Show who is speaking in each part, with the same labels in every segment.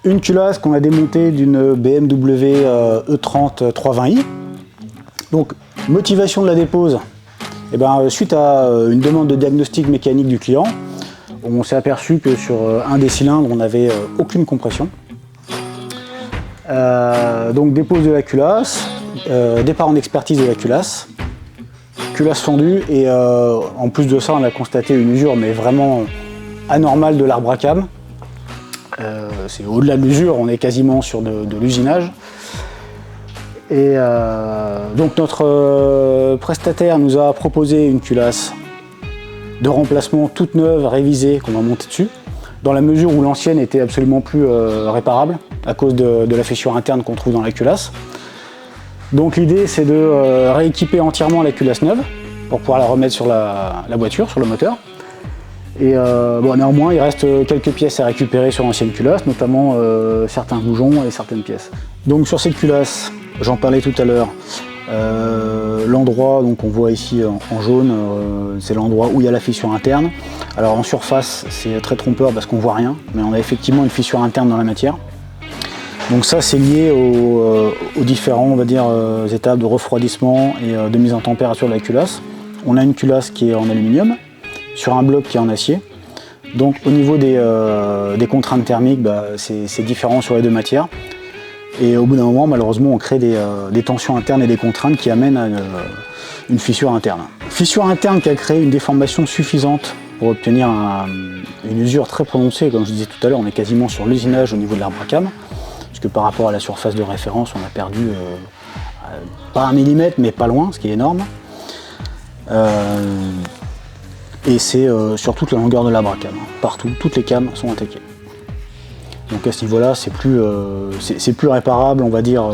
Speaker 1: Une culasse qu'on a démontée d'une BMW E30 320i. Donc, motivation de la dépose, suite à une demande de diagnostic mécanique du client, on s'est aperçu que sur un des cylindres, on n'avait aucune compression. Donc dépose de la culasse, départ en expertise de la culasse fendue, et en plus de ça, on a constaté une usure, mais vraiment anormale, de l'arbre à cam. C'est au-delà de l'usure, on est quasiment sur de l'usinage. Et donc notre prestataire nous a proposé une culasse de remplacement toute neuve, révisée, qu'on va monter dessus, dans la mesure où l'ancienne était absolument plus réparable à cause de la fissure interne qu'on trouve dans la culasse. Donc l'idée, c'est de rééquiper entièrement la culasse neuve pour pouvoir la remettre sur la voiture, sur le moteur. Et néanmoins, il reste quelques pièces à récupérer sur l'ancienne culasse, notamment certains boujons et certaines pièces. Donc sur cette culasse, j'en parlais tout à l'heure, l'endroit qu'on voit ici en jaune, c'est l'endroit où il y a la fissure interne. Alors en surface, c'est très trompeur parce qu'on voit rien, mais on a effectivement une fissure interne dans la matière. Donc ça, c'est lié aux différents, on va dire, étapes de refroidissement et de mise en température de la culasse. On a une culasse qui est en aluminium, sur un bloc qui est en acier. Donc au niveau des contraintes thermiques, c'est différent sur les deux matières. Et au bout d'un moment, malheureusement, on crée des tensions internes et des contraintes qui amènent à une fissure interne. Fissure interne qui a créé une déformation suffisante pour obtenir une usure très prononcée. Comme je disais tout à l'heure, on est quasiment sur l'usinage au niveau de l'arbre à cam, puisque par rapport à la surface de référence, on a perdu pas 1 millimètre, mais pas loin, ce qui est énorme. Et c'est sur toute la longueur de l'arbre à cam, partout, toutes les cames sont attaquées. Donc à ce niveau-là, c'est plus réparable, on va dire,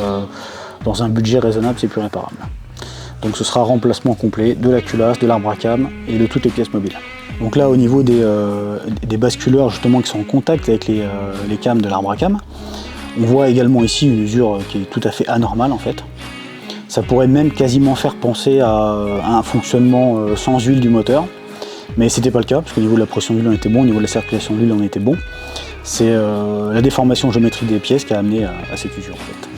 Speaker 1: dans un budget raisonnable, c'est plus réparable. Donc ce sera remplacement complet de la culasse, de l'arbre à cam et de toutes les pièces mobiles. Donc là, au niveau des basculeurs justement qui sont en contact avec les cames de l'arbre à cam, on voit également ici une usure qui est tout à fait anormale en fait. Ça pourrait même quasiment faire penser à un fonctionnement sans huile du moteur, mais c'était pas le cas, parce qu'au niveau de la pression d'huile on était bon, au niveau de la circulation d'huile on était bon. C'est la déformation géométrique des pièces qui a amené à cette usure en fait.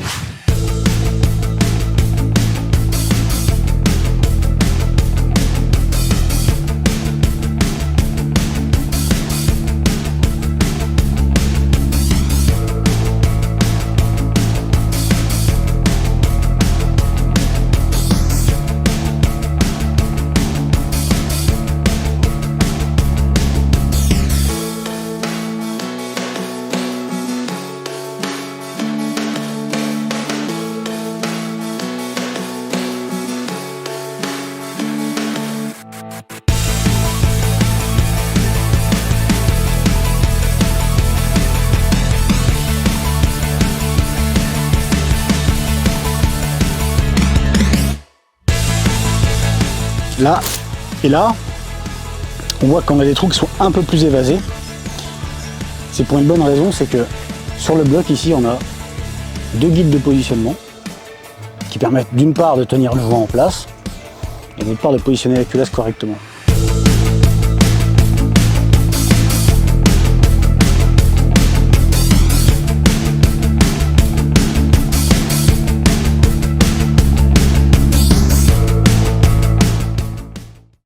Speaker 1: Là et là, on voit qu'on a des trous qui sont un peu plus évasés. C'est pour une bonne raison, c'est que sur le bloc ici, on a 2 guides de positionnement qui permettent d'une part de tenir le vent en place et d'autre part de positionner la culasse correctement.